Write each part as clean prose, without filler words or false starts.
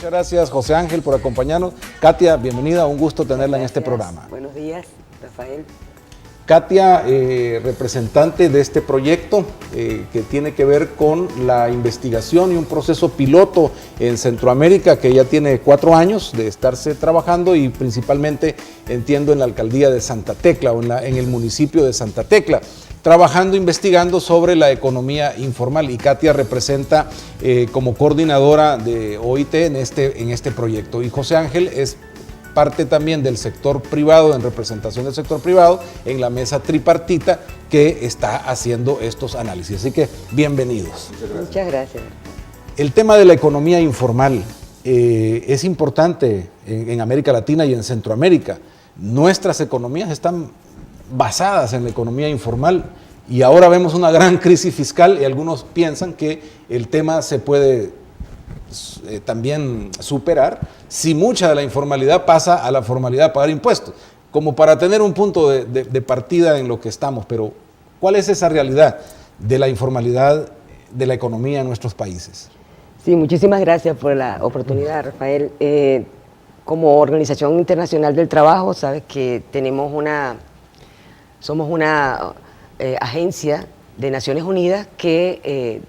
Muchas gracias, José Ángel, por acompañarnos. Katia, bienvenida, un gusto tenerla en este programa. Buenos días, Rafael. Katia, representante de este proyecto que tiene que ver con la investigación y un proceso piloto en Centroamérica que ya tiene 4 años de estarse trabajando y principalmente, entiendo, en la alcaldía de Santa Tecla o en el municipio de Santa Tecla, trabajando, investigando sobre la economía informal, y Katia representa como coordinadora de OIT en este proyecto, y José Ángel es parte también del sector privado, en representación del sector privado, en la mesa tripartita que está haciendo estos análisis. Así que bienvenidos. Muchas gracias. El tema de la economía informal es importante en América Latina y en Centroamérica. Nuestras economías están basadas en la economía informal y ahora vemos una gran crisis fiscal y algunos piensan que el tema se puede también superar si mucha de la informalidad pasa a la formalidad de pagar impuestos, como para tener un punto de partida en lo que estamos. Pero ¿cuál es esa realidad de la informalidad de la economía en nuestros países? Sí, muchísimas gracias por la oportunidad, Rafael. Como Organización Internacional del Trabajo, sabes que somos una agencia de Naciones Unidas que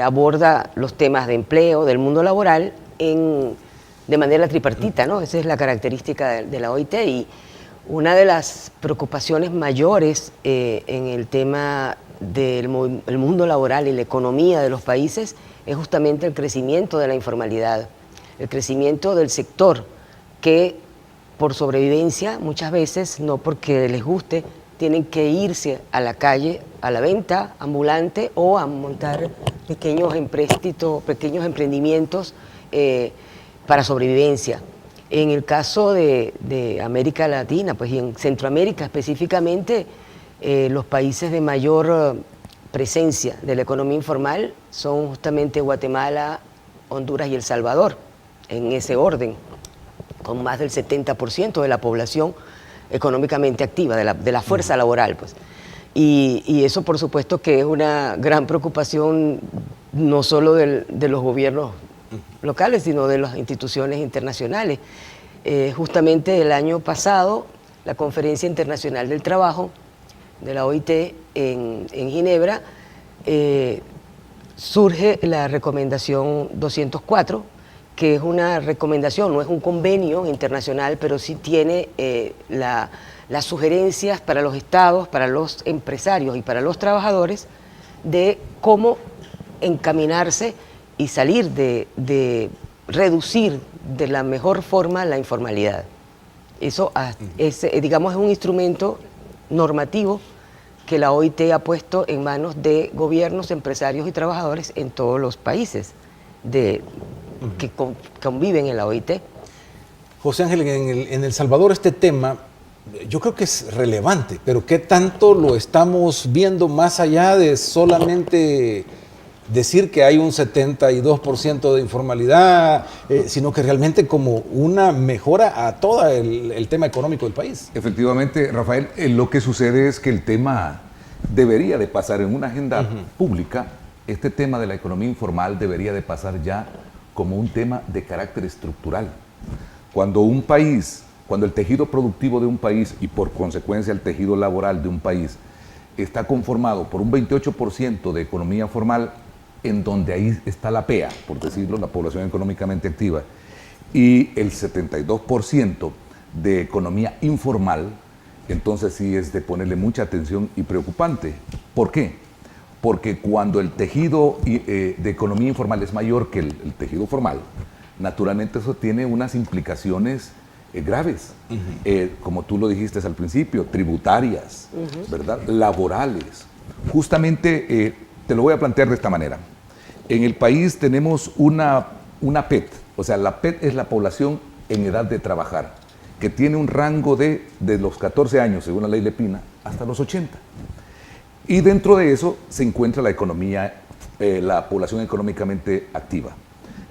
aborda los temas de empleo, del mundo laboral, de manera tripartita, ¿no? Esa es la característica de la OIT, y una de las preocupaciones mayores en el tema del mundo laboral y la economía de los países es justamente el crecimiento de la informalidad, el crecimiento del sector que por sobrevivencia muchas veces, no porque les guste, tienen que irse a la calle, a la venta ambulante o a montar pequeños emprendimientos para sobrevivencia. En el caso de América Latina, pues, y en Centroamérica específicamente, los países de mayor presencia de la economía informal son justamente Guatemala, Honduras y El Salvador, en ese orden, con más del 70% de la población económicamente activa, de la fuerza laboral, pues. Y eso, por supuesto, que es una gran preocupación no solo de los gobiernos locales, sino de las instituciones internacionales. Justamente el año pasado, la Conferencia Internacional del Trabajo de la OIT en Ginebra, surge la recomendación 204, que es una recomendación, no es un convenio internacional, pero sí tiene las sugerencias para los estados, para los empresarios y para los trabajadores de cómo encaminarse y salir de reducir de la mejor forma la informalidad. Eso digamos, es un instrumento normativo que la OIT ha puesto en manos de gobiernos, empresarios y trabajadores en todos los países que conviven en la OIT. José Ángel, en El Salvador este tema yo creo que es relevante, pero ¿qué tanto lo estamos viendo más allá de solamente decir que hay un 72% de informalidad, sino que realmente como una mejora a todo el tema económico del país? Efectivamente, Rafael, lo que sucede es que el tema debería de pasar en una agenda pública. Este tema de la economía informal debería de pasar ya como un tema de carácter estructural. Cuando el tejido productivo de un país y por consecuencia el tejido laboral de un país está conformado por un 28% de economía formal, en donde ahí está la PEA, por decirlo, la población económicamente activa, y el 72% de economía informal, entonces sí es de ponerle mucha atención y preocupante. ¿Por qué? Porque cuando el tejido de economía informal es mayor que el tejido formal, naturalmente eso tiene unas implicaciones graves, como tú lo dijiste al principio, tributarias, ¿verdad? Laborales. Justamente te lo voy a plantear de esta manera. En el país tenemos una PET, o sea, la PET es la población en edad de trabajar, que tiene un rango de los 14 años, según la ley Lepina, hasta los 80. Y dentro de eso se encuentra la economía, la población económicamente activa.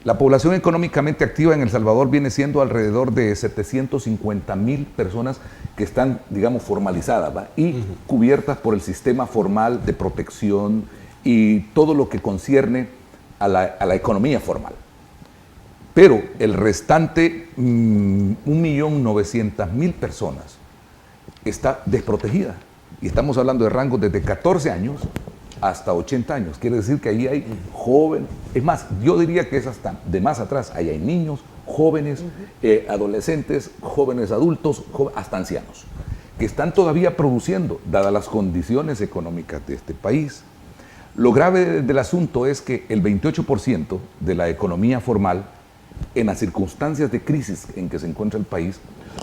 La población económicamente activa en El Salvador viene siendo alrededor de 750,000 personas que están, digamos, formalizadas, ¿va? Y cubiertas por el sistema formal de protección y todo lo que concierne a la economía formal. Pero el restante, 1.900.000 personas, está desprotegida. Y estamos hablando de rangos desde 14 años hasta 80 años. Quiere decir que ahí hay jóvenes, es más, yo diría que es hasta de más atrás, ahí hay niños, jóvenes, adolescentes, jóvenes adultos, hasta ancianos, que están todavía produciendo, dadas las condiciones económicas de este país. Lo grave del asunto es que el 28% de la economía formal, en las circunstancias de crisis en que se encuentra el país,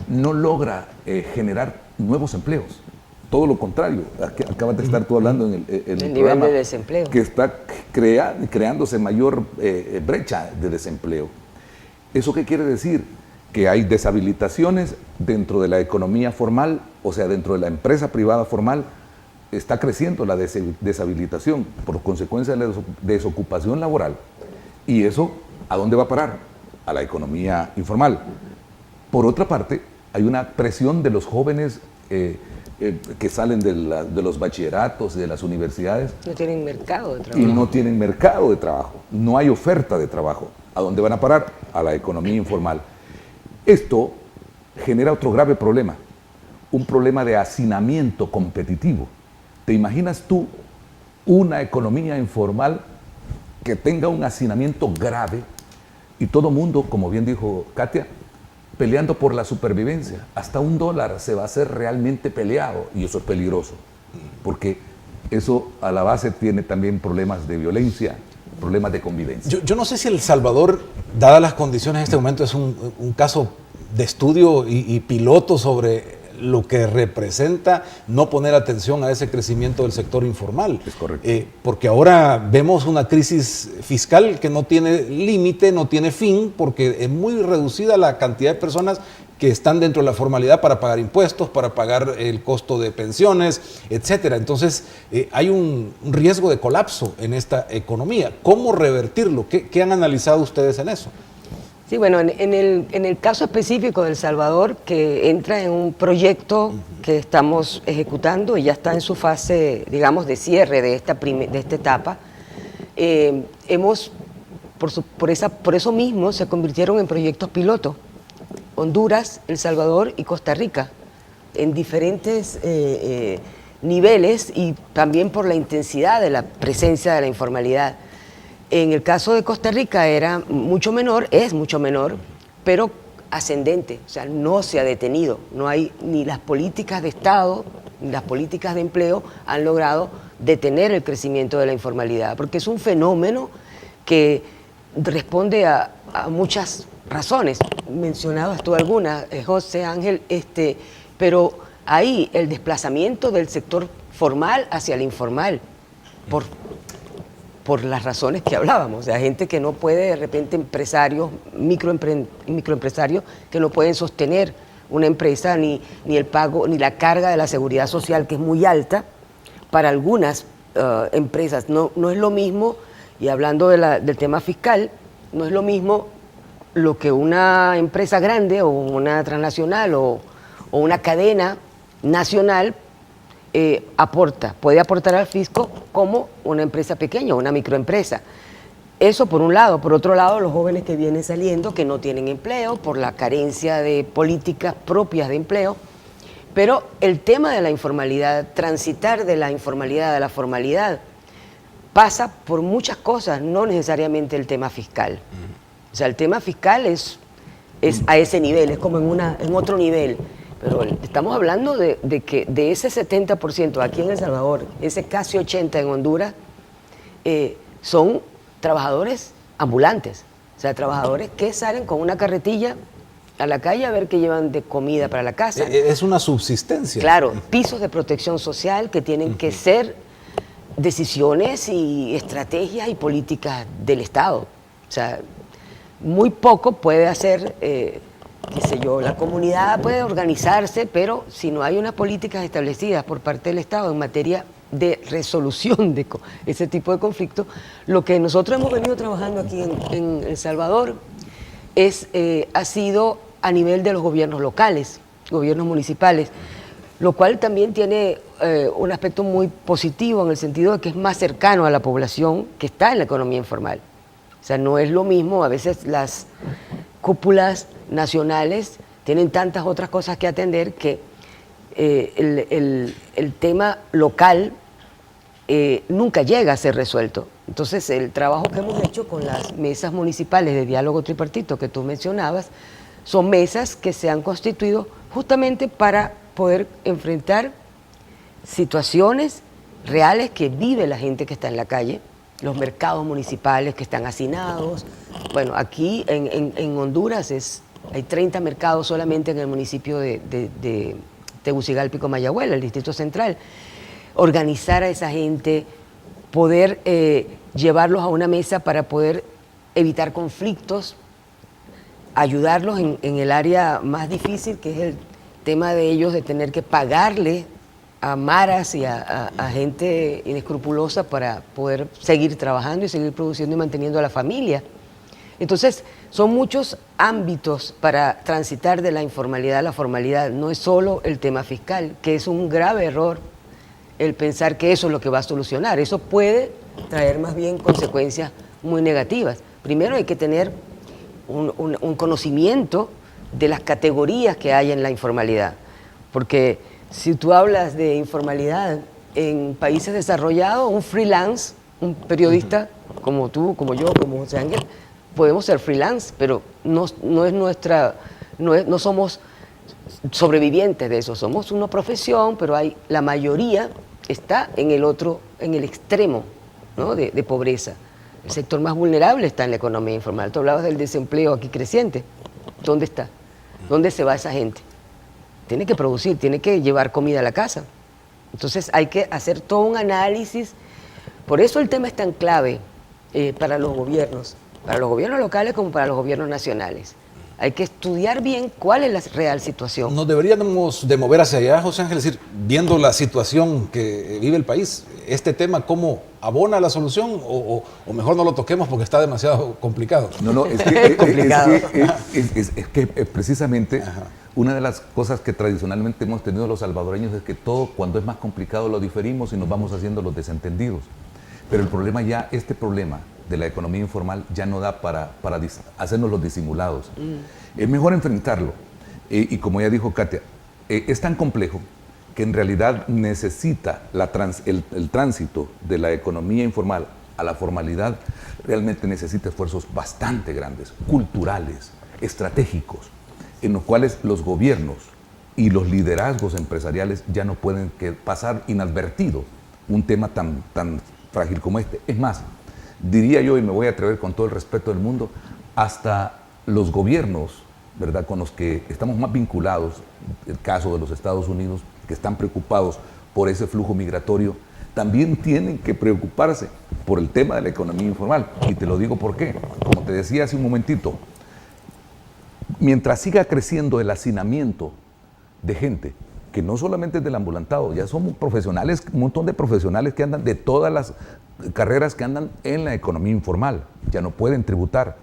no logra generar nuevos empleos. Todo lo contrario, acabas de estar tú hablando en el nivel programa, de desempleo, que está creándose mayor brecha de desempleo. ¿Eso qué quiere decir? Que hay deshabilitaciones dentro de la economía formal, o sea, dentro de la empresa privada formal, está creciendo la deshabilitación por consecuencia de la desocupación laboral. ¿Y eso a dónde va a parar? A la economía informal. Por otra parte, hay una presión de los jóvenes que salen de los bachilleratos y de las universidades. No tienen mercado de trabajo. Y no tienen mercado de trabajo. No hay oferta de trabajo. ¿A dónde van a parar? A la economía informal. Esto genera otro grave problema. Un problema de hacinamiento competitivo. ¿Te imaginas tú una economía informal que tenga un hacinamiento grave y todo mundo, como bien dijo Katia, peleando por la supervivencia? Hasta $1 se va a hacer realmente peleado, y eso es peligroso, porque eso a la base tiene también problemas de violencia, problemas de convivencia. Yo no sé si El Salvador, dadas las condiciones en este momento, es un caso de estudio y piloto sobre lo que representa no poner atención a ese crecimiento del sector informal. Es correcto. Porque ahora vemos una crisis fiscal que no tiene límite, no tiene fin, porque es muy reducida la cantidad de personas que están dentro de la formalidad para pagar impuestos, para pagar el costo de pensiones, etcétera. Entonces, hay un riesgo de colapso en esta economía. ¿Cómo revertirlo? ¿Qué han analizado ustedes en eso? Sí, bueno, en el caso específico de El Salvador, que entra en un proyecto que estamos ejecutando y ya está en su fase, digamos, de cierre de esta etapa, por eso mismo se convirtieron en proyectos piloto. Honduras, El Salvador y Costa Rica, en diferentes niveles y también por la intensidad de la presencia de la informalidad. En el caso de Costa Rica era mucho menor, es mucho menor, pero ascendente, o sea, no se ha detenido. No hay ni las políticas de Estado, ni las políticas de empleo han logrado detener el crecimiento de la informalidad, porque es un fenómeno que responde a muchas razones. Mencionabas tú algunas, José Ángel, pero hay el desplazamiento del sector formal hacia el informal, por las razones que hablábamos, o sea, gente que no puede, de repente empresarios, microempresarios que no pueden sostener una empresa, ni el pago, ni la carga de la seguridad social, que es muy alta para algunas empresas. No es lo mismo, y hablando del tema fiscal, no es lo mismo lo que una empresa grande o una transnacional o una cadena nacional puede aportar al fisco como una empresa pequeña, una microempresa. Eso por un lado. Por otro lado, los jóvenes que vienen saliendo, que no tienen empleo por la carencia de políticas propias de empleo. Pero el tema de la informalidad, transitar de la informalidad a la formalidad, pasa por muchas cosas, no necesariamente el tema fiscal. O sea, el tema fiscal es a ese nivel, es como en otro nivel. Pero estamos hablando de que de ese 70% aquí en El Salvador, ese casi 80% en Honduras, son trabajadores ambulantes. O sea, trabajadores que salen con una carretilla a la calle a ver qué llevan de comida para la casa. Es una subsistencia. Claro, pisos de protección social que tienen que ser decisiones y estrategias y políticas del Estado. O sea, muy poco puede hacer, qué sé yo, la comunidad puede organizarse, pero si no hay unas políticas establecidas por parte del Estado en materia de resolución de ese tipo de conflictos, lo que nosotros hemos venido trabajando aquí en El Salvador ha sido a nivel de los gobiernos locales, gobiernos municipales, lo cual también tiene un aspecto muy positivo en el sentido de que es más cercano a la población que está en la economía informal. O sea, no es lo mismo, a veces cúpulas nacionales tienen tantas otras cosas que atender que el tema local nunca llega a ser resuelto. Entonces, el trabajo que hemos hecho con las mesas municipales de diálogo tripartito que tú mencionabas, son mesas que se han constituido justamente para poder enfrentar situaciones reales que vive la gente que está en la calle, los mercados municipales que están hacinados. Bueno, aquí en Honduras hay 30 mercados solamente en el municipio de Tegucigalpa y Comayagüela, el Distrito Central. Organizar a esa gente, poder llevarlos a una mesa para poder evitar conflictos, ayudarlos en el área más difícil, que es el tema de ellos de tener que pagarle a maras y a gente inescrupulosa para poder seguir trabajando y seguir produciendo y manteniendo a la familia. Entonces, son muchos ámbitos para transitar de la informalidad a la formalidad. No es solo el tema fiscal, que es un grave error el pensar que eso es lo que va a solucionar. Eso puede traer más bien consecuencias muy negativas. Primero hay que tener un conocimiento de las categorías que hay en la informalidad, porque si tú hablas de informalidad en países desarrollados, un freelance, un periodista como tú, como yo, como José Ángel, podemos ser freelance, pero no somos sobrevivientes de eso, somos una profesión, pero la mayoría está en el extremo, ¿no?, de pobreza. El sector más vulnerable está en la economía informal. Tú hablabas del desempleo aquí creciente. ¿Dónde está? ¿Dónde se va esa gente? Tiene que producir, tiene que llevar comida a la casa. Entonces hay que hacer todo un análisis. Por eso el tema es tan clave para los gobiernos locales como para los gobiernos nacionales. Hay que estudiar bien cuál es la real situación. ¿Nos deberíamos de mover hacia allá, José Ángel? Es decir, viendo la situación que vive el país, ¿este tema cómo abona la solución o mejor no lo toquemos porque está demasiado complicado? No, es que precisamente una de las cosas que tradicionalmente hemos tenido los salvadoreños es que todo cuando es más complicado lo diferimos y nos vamos haciendo los desentendidos. Pero el problema ya, este problema de la economía informal ya no da para hacernos los disimulados. Es mejor enfrentarlo. Y como ya dijo Katia, es tan complejo que en realidad necesita el tránsito de la economía informal a la formalidad, realmente necesita esfuerzos bastante grandes, culturales, estratégicos, en los cuales los gobiernos y los liderazgos empresariales ya no pueden pasar inadvertido un tema tan frágil como este. Es más, diría yo, y me voy a atrever con todo el respeto del mundo, hasta los gobiernos, ¿verdad?, con los que estamos más vinculados, el caso de los Estados Unidos, que están preocupados por ese flujo migratorio, también tienen que preocuparse por el tema de la economía informal. Y te lo digo por qué. Como te decía hace un momentito, mientras siga creciendo el hacinamiento de gente, que no solamente es del ambulantado, ya somos profesionales, un montón de profesionales que andan de todas las carreras que andan en la economía informal, ya no pueden tributar.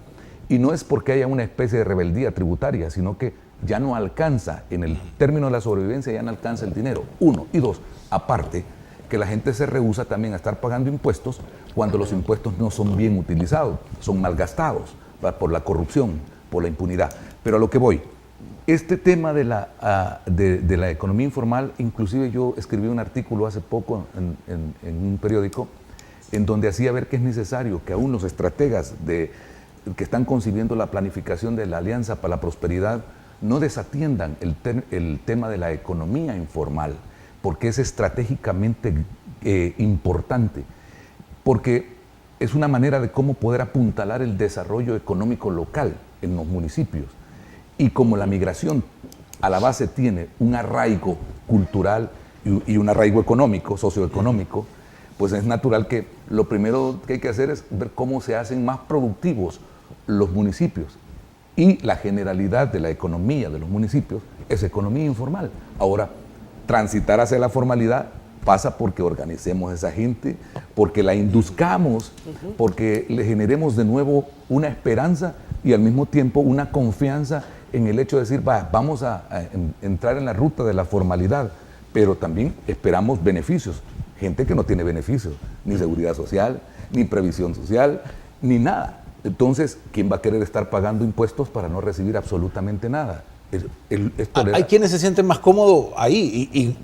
Y no es porque haya una especie de rebeldía tributaria, sino que ya no alcanza, en el término de la sobrevivencia, ya no alcanza el dinero. Uno. Y dos, aparte, que la gente se rehúsa también a estar pagando impuestos cuando los impuestos no son bien utilizados, son malgastados, ¿verdad?, por la corrupción, por la impunidad. Pero a lo que voy, este tema de la economía informal, inclusive yo escribí un artículo hace poco en un periódico en donde hacía ver que es necesario que aún los estrategas que están concibiendo la planificación de la Alianza para la Prosperidad no desatiendan el tema de la economía informal, porque es estratégicamente importante, porque es una manera de cómo poder apuntalar el desarrollo económico local en los municipios. Y como la migración a la base tiene un arraigo cultural y un arraigo económico, socioeconómico, pues es natural que lo primero que hay que hacer es ver cómo se hacen más productivos los municipios. Y la generalidad de la economía de los municipios es economía informal. Ahora, transitar hacia la formalidad pasa porque organicemos a esa gente, porque la induzcamos, porque le generemos de nuevo una esperanza y al mismo tiempo una confianza en el hecho de decir, vamos a entrar en la ruta de la formalidad, pero también esperamos beneficios. Gente que no tiene beneficios, ni seguridad social, ni previsión social, ni nada. Entonces, ¿quién va a querer estar pagando impuestos para no recibir absolutamente nada? Hay quienes se sienten más cómodos ahí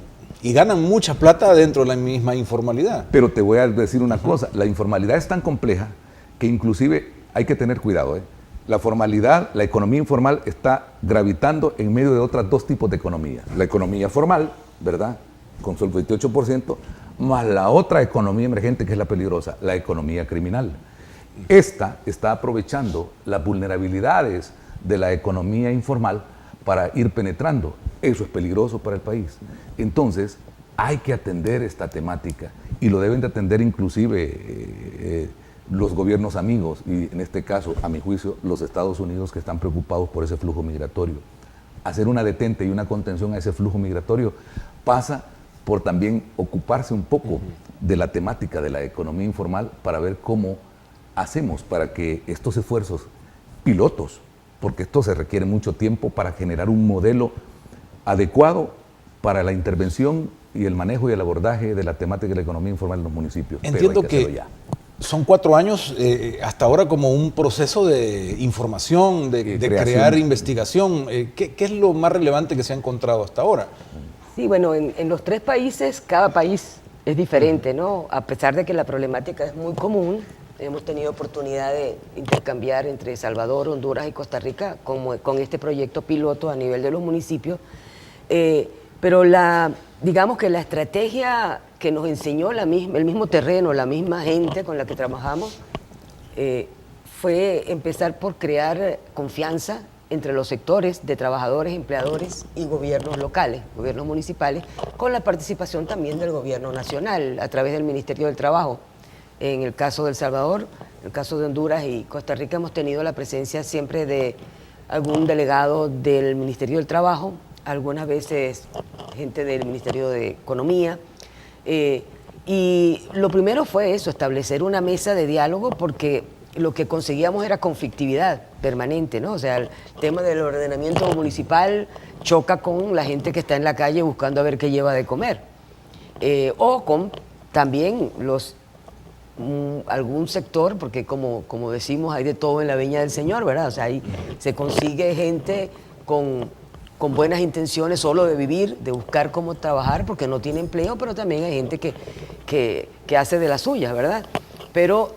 y ganan mucha plata dentro de la misma informalidad. Pero te voy a decir una cosa, la informalidad es tan compleja que inclusive hay que tener cuidado, ¿eh? La formalidad, la economía informal está gravitando en medio de otros dos tipos de economía. La economía formal, ¿verdad? Con su 28%, más la otra economía emergente que es la peligrosa, la economía criminal. Esta está aprovechando las vulnerabilidades de la economía informal para ir penetrando. Eso es peligroso para el país. Entonces, hay que atender esta temática y lo deben de atender inclusive los gobiernos amigos y en este caso, a mi juicio, los Estados Unidos que están preocupados por ese flujo migratorio. Hacer una detente y una contención a ese flujo migratorio pasa por también ocuparse un poco de la temática de la economía informal para ver cómo hacemos para que estos esfuerzos pilotos, porque esto se requiere mucho tiempo para generar un modelo adecuado para la intervención y el manejo y el abordaje de la temática de la economía informal en los municipios. Entiendo que son 4 años hasta ahora como un proceso de información, de crear investigación. ¿Qué es lo más relevante que se ha encontrado hasta ahora? Sí, bueno, en los 3 países, cada país es diferente, ¿no? A pesar de que la problemática es muy común, hemos tenido oportunidad de intercambiar entre Salvador, Honduras y Costa Rica con este proyecto piloto a nivel de los municipios. Pero digamos que la estrategia que nos enseñó el mismo terreno, la misma gente con la que trabajamos, fue empezar por crear confianza entre los sectores de trabajadores, empleadores y gobiernos locales, gobiernos municipales, con la participación también del gobierno nacional a través del Ministerio del Trabajo. En el caso de El Salvador, en el caso de Honduras y Costa Rica hemos tenido la presencia siempre de algún delegado del Ministerio del Trabajo, algunas veces gente del Ministerio de Economía. Y lo primero fue eso, establecer una mesa de diálogo porque lo que conseguíamos era conflictividad permanente, ¿no? O sea, el tema del ordenamiento municipal choca con la gente que está en la calle buscando a ver qué lleva de comer. O con también algún sector, porque como decimos, hay de todo en la viña del Señor, ¿verdad? O sea, ahí se consigue gente con buenas intenciones solo de vivir, de buscar cómo trabajar, porque no tiene empleo, pero también hay gente que hace de las suyas, ¿verdad? Pero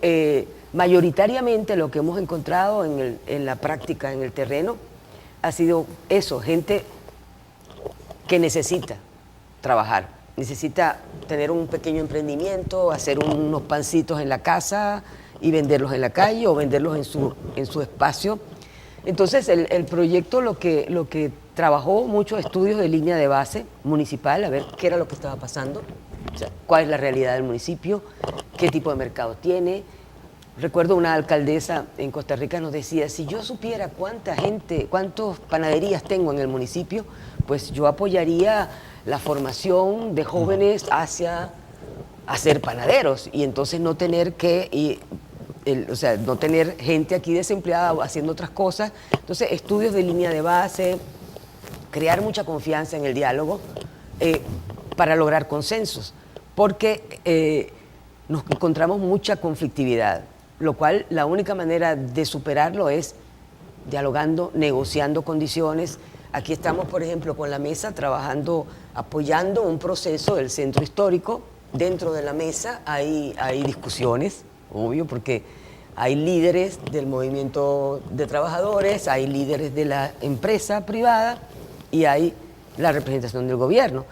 mayoritariamente lo que hemos encontrado en la práctica, en el terreno, ha sido eso, gente que necesita trabajar, necesita tener un pequeño emprendimiento, hacer unos pancitos en la casa y venderlos en la calle o venderlos en su espacio. Entonces el proyecto lo que trabajó muchos estudios de línea de base municipal, a ver qué era lo que estaba pasando, o sea, cuál es la realidad del municipio, qué tipo de mercado tiene. Recuerdo una alcaldesa en Costa Rica nos decía, si yo supiera cuántas panaderías tengo en el municipio, pues yo apoyaría la formación de jóvenes hacia ser panaderos y entonces no tener no tener gente aquí desempleada haciendo otras cosas. Entonces, estudios de línea de base, crear mucha confianza en el diálogo para lograr consensos, porque nos encontramos mucha conflictividad, lo cual la única manera de superarlo es dialogando, negociando condiciones. Aquí estamos, por ejemplo, con la mesa trabajando, apoyando un proceso del centro histórico. Dentro de la mesa hay discusiones, obvio, porque hay líderes del movimiento de trabajadores, hay líderes de la empresa privada y hay la representación del gobierno,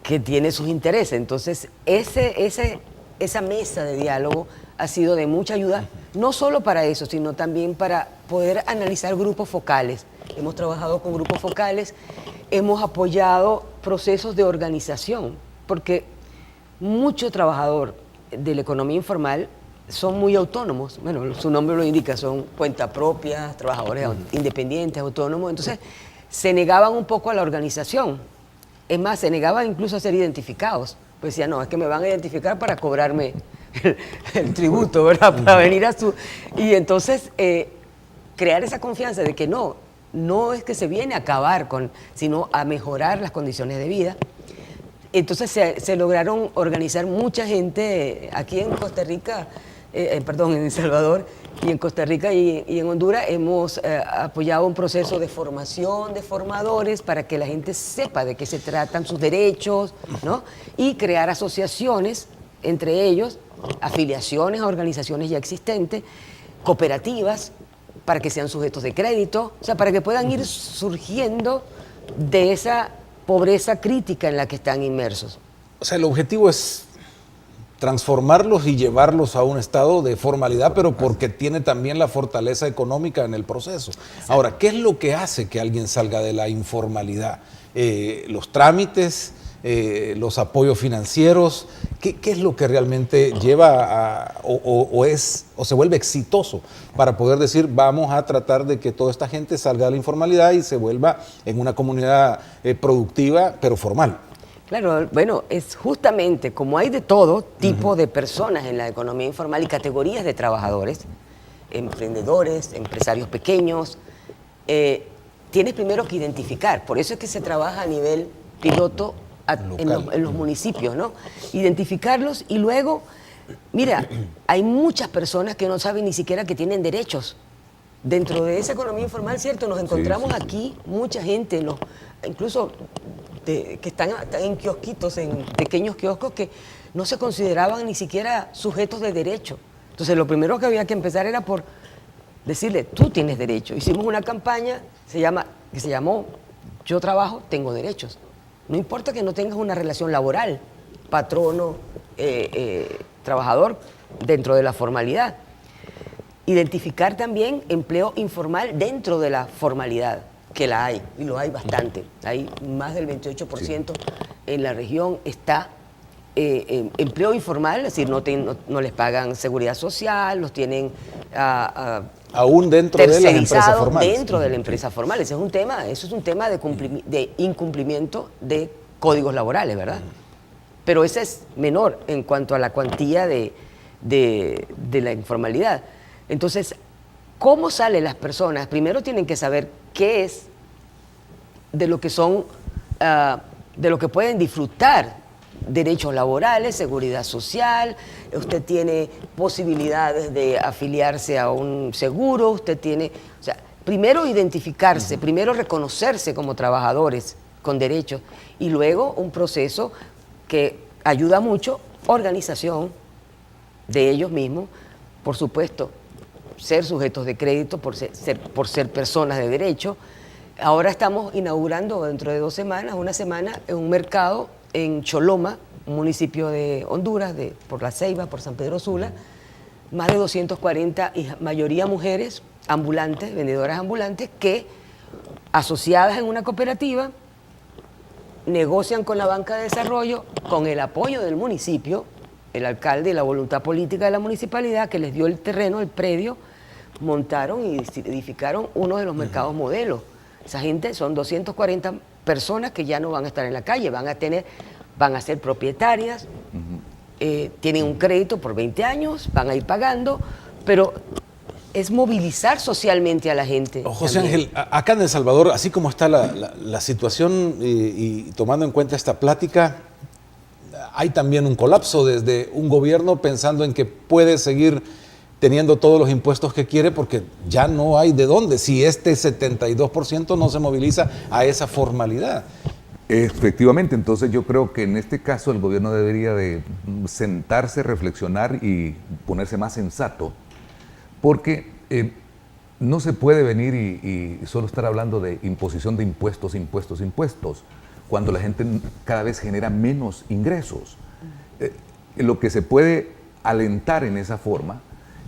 que tiene sus intereses. Entonces, esa mesa de diálogo ha sido de mucha ayuda, no solo para eso, sino también para poder analizar grupos focales. Hemos trabajado con grupos focales, hemos apoyado procesos de organización, porque mucho trabajador de la economía informal son muy autónomos. Bueno, su nombre lo indica, son cuenta propia, trabajadores independientes, autónomos. Entonces, se negaban un poco a la organización. Es más, se negaban incluso a ser identificados. Pues decían, no, es que me van a identificar para cobrarme el tributo, ¿verdad? Para venir a su... Y entonces, crear esa confianza de que no es que se viene a acabar sino a mejorar las condiciones de vida. Entonces se lograron organizar mucha gente. Aquí en Costa Rica en El Salvador y en Costa Rica y en Honduras hemos apoyado un proceso de formación de formadores para que la gente sepa de qué se tratan sus derechos, ¿no? Y crear asociaciones, entre ellos, afiliaciones a organizaciones ya existentes, cooperativas, para que sean sujetos de crédito, o sea, para que puedan ir surgiendo de esa pobreza crítica en la que están inmersos. O sea, el objetivo es transformarlos y llevarlos a un estado de formalidad, pero porque tiene también la fortaleza económica en el proceso. Exacto. Ahora, ¿qué es lo que hace que alguien salga de la informalidad? Los trámites, los apoyos financieros, ¿qué es lo que realmente lleva o se vuelve exitoso para poder decir vamos a tratar de que toda esta gente salga de la informalidad y se vuelva en una comunidad productiva pero formal? Claro, bueno, es justamente como hay de todo tipo de personas en la economía informal y categorías de trabajadores, emprendedores, empresarios pequeños, tienes primero que identificar, por eso es que se trabaja a nivel piloto en los municipios, ¿no? Identificarlos y luego, mira, hay muchas personas que no saben ni siquiera que tienen derechos. Dentro de esa economía informal, ¿cierto? Nos encontramos aquí mucha gente, incluso que están en kiosquitos, en pequeños kioscos que no se consideraban ni siquiera sujetos de derecho. Entonces, lo primero que había que empezar era por decirle, tú tienes derecho. Hicimos una campaña que se llamó Yo trabajo, tengo derechos. No importa que no tengas una relación laboral, patrono, trabajador, dentro de la formalidad. Identificar también empleo informal dentro de la formalidad, que la hay, y lo hay bastante. Hay más del 28% en la región está empleo informal, es decir, no les pagan seguridad social, los tienen aún dentro de las empresas formales. Dentro de la empresa formal. Eso es un tema de incumplimiento de códigos laborales, ¿verdad? Pero ese es menor en cuanto a la cuantía de la informalidad. Entonces, ¿cómo salen las personas? Primero tienen que saber qué es de lo que son, de lo que pueden disfrutar. Derechos laborales, seguridad social, usted tiene posibilidades de afiliarse a un seguro, usted tiene, o sea, primero identificarse, primero reconocerse como trabajadores con derechos y luego un proceso que ayuda mucho, organización de ellos mismos, por supuesto, ser sujetos de crédito por ser personas de derecho. Ahora estamos inaugurando dentro de 2 semanas, una semana en un mercado en Choloma, un municipio de Honduras, por La Ceiba, por San Pedro Sula, más de 240, y mayoría mujeres ambulantes, vendedoras ambulantes, que asociadas en una cooperativa, negocian con la banca de desarrollo, con el apoyo del municipio, el alcalde y la voluntad política de la municipalidad, que les dio el terreno, el predio, montaron y edificaron uno de los mercados modelos. Esa gente son 240 personas que ya no van a estar en la calle, van a ser propietarias, tienen un crédito por 20 años, van a ir pagando, pero es movilizar socialmente a la gente. José Ángel, acá en El Salvador, así como está la situación y tomando en cuenta esta plática, hay también un colapso desde un gobierno pensando en que puede seguir teniendo todos los impuestos que quiere porque ya no hay de dónde, si este 72% no se moviliza a esa formalidad. Efectivamente, entonces yo creo que en este caso el gobierno debería de sentarse, reflexionar y ponerse más sensato, porque no se puede venir y solo estar hablando de imposición de impuestos, cuando la gente cada vez genera menos ingresos. Lo que se puede alentar en esa forma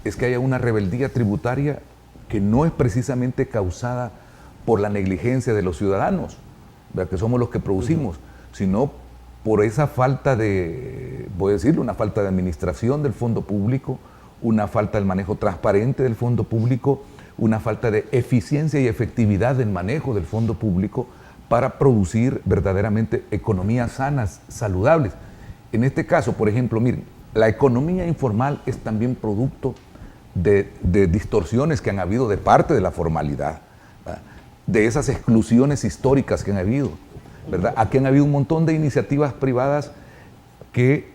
es que haya una rebeldía tributaria que no es precisamente causada por la negligencia de los ciudadanos, ¿verdad?, que somos los que producimos, sino por esa falta de, voy a decirlo, una falta de administración del fondo público, una falta del manejo transparente del fondo público, una falta de eficiencia y efectividad del manejo del fondo público para producir verdaderamente economías sanas, saludables. En este caso, por ejemplo, miren, la economía informal es también producto de distorsiones que han habido de parte de la formalidad, ¿verdad?, de esas exclusiones históricas que han habido, ¿verdad? Aquí han habido un montón de iniciativas privadas que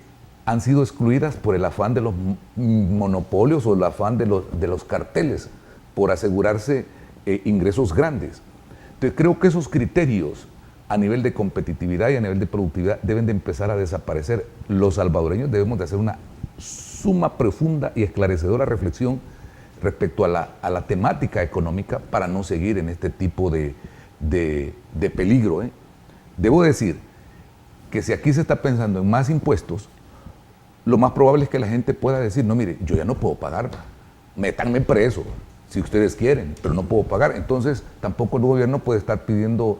han sido excluidas por el afán de los monopolios o el afán de los carteles por asegurarse ingresos grandes. Entonces creo que esos criterios a nivel de competitividad y a nivel de productividad deben de empezar a desaparecer. Los salvadoreños debemos de hacer una suma, profunda y esclarecedora reflexión respecto a la temática económica para no seguir en este tipo de peligro. Debo decir que si aquí se está pensando en más impuestos, lo más probable es que la gente pueda decir, no, mire, yo ya no puedo pagar, métanme preso, si ustedes quieren, pero no puedo pagar. Entonces, tampoco el gobierno puede estar pidiendo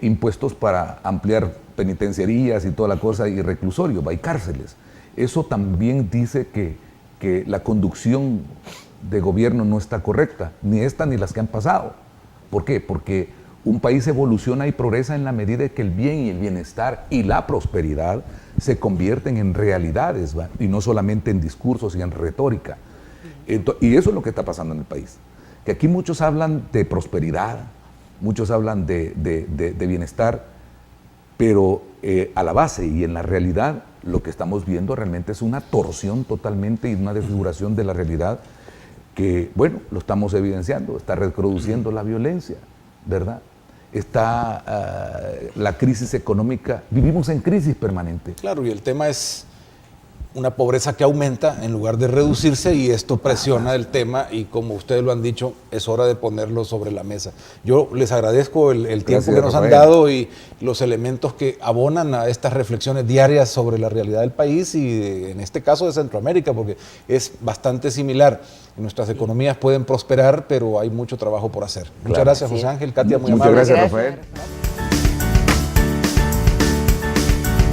impuestos para ampliar penitenciarías y toda la cosa, y reclusorios, hay cárceles. Eso también dice que la conducción de gobierno no está correcta, ni esta ni las que han pasado. ¿Por qué? Porque un país evoluciona y progresa en la medida en que el bien y el bienestar y la prosperidad se convierten en realidades, ¿va? Y no solamente en discursos y en retórica. Y eso es lo que está pasando en el país. Que aquí muchos hablan de prosperidad, muchos hablan de bienestar, pero a la base y en la realidad lo que estamos viendo realmente es una torsión totalmente y una desfiguración de la realidad que, bueno, lo estamos evidenciando, está reproduciendo la violencia, ¿verdad? Está la crisis económica, vivimos en crisis permanente. Claro, y el tema es una pobreza que aumenta en lugar de reducirse, y esto presiona el tema, y como ustedes lo han dicho, es hora de ponerlo sobre la mesa. Yo les agradezco el tiempo que nos han dado y los elementos que abonan a estas reflexiones diarias sobre la realidad del país y en este caso de Centroamérica, porque es bastante similar. Nuestras economías pueden prosperar, pero hay mucho trabajo por hacer. Muchas gracias, José Ángel, Katia, muy amable. Muchas gracias, Rafael.